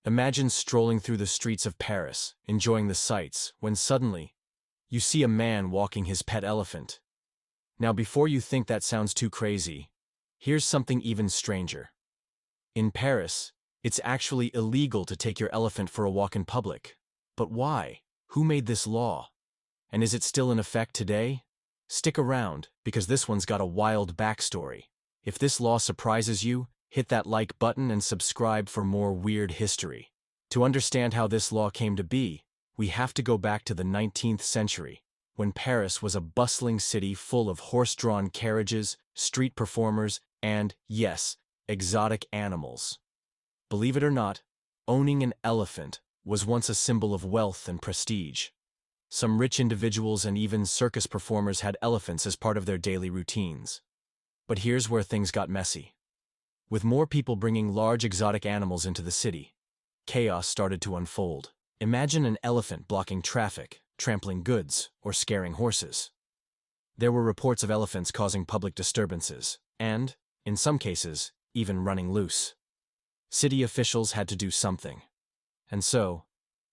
Imagine strolling through the streets of Paris, enjoying the sights, when suddenly, you see a man walking his pet elephant. Now before you think that sounds too crazy, here's something even stranger. In Paris, it's actually illegal to take your elephant for a walk in public. But why? Who made this law? And is it still in effect today? Stick around, because this one's got a wild backstory. If this law surprises you, hit that like button and subscribe for more weird history. To understand how this law came to be, we have to go back to the 19th century, when Paris was a bustling city full of horse-drawn carriages, street performers, and, yes, exotic animals. Believe it or not, owning an elephant was once a symbol of wealth and prestige. Some rich individuals and even circus performers had elephants as part of their daily routines. But here's where things got messy. With more people bringing large exotic animals into the city, chaos started to unfold. Imagine an elephant blocking traffic, trampling goods, or scaring horses. There were reports of elephants causing public disturbances, and, in some cases, even running loose. City officials had to do something. And so,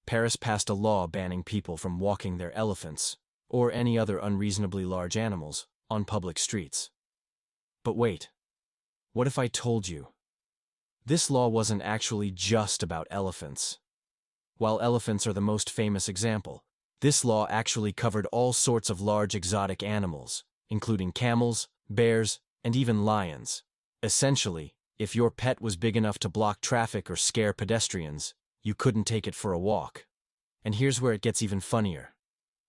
Paris passed a law banning people from walking their elephants, or any other unreasonably large animals, on public streets. But wait. What if I told you? This law wasn't actually just about elephants. While elephants are the most famous example, this law actually covered all sorts of large exotic animals, including camels, bears, and even lions. Essentially, if your pet was big enough to block traffic or scare pedestrians, you couldn't take it for a walk. And here's where it gets even funnier.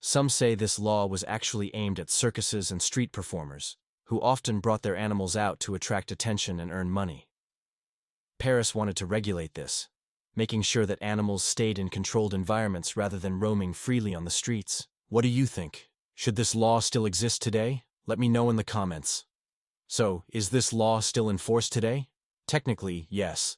Some say this law was actually aimed at circuses and street performers, who often brought their animals out to attract attention and earn money. Paris wanted to regulate this, making sure that animals stayed in controlled environments rather than roaming freely on the streets. What do you think? Should this law still exist today? Let me know in the comments. So, is this law still in force today? Technically, yes.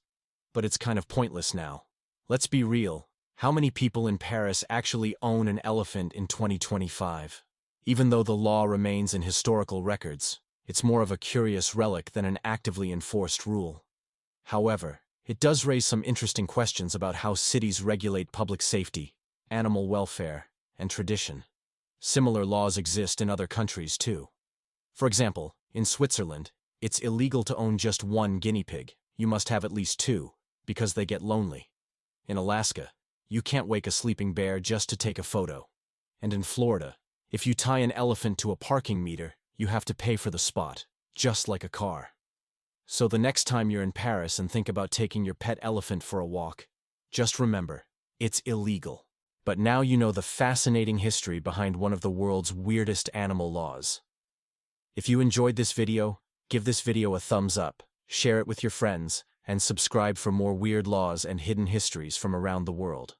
But it's kind of pointless now. Let's be real. How many people in Paris actually own an elephant in 2025? Even though the law remains in historical records, it's more of a curious relic than an actively enforced rule. However, it does raise some interesting questions about how cities regulate public safety, animal welfare, and tradition. Similar laws exist in other countries too. For example, in Switzerland, it's illegal to own just one guinea pig. You must have at least two, because they get lonely. In Alaska, you can't wake a sleeping bear just to take a photo. And in Florida, if you tie an elephant to a parking meter, you have to pay for the spot, just like a car. So the next time you're in Paris and think about taking your pet elephant for a walk, just remember, it's illegal. But now you know the fascinating history behind one of the world's weirdest animal laws. If you enjoyed this video, give this video a thumbs up, share it with your friends, and subscribe for more weird laws and hidden histories from around the world.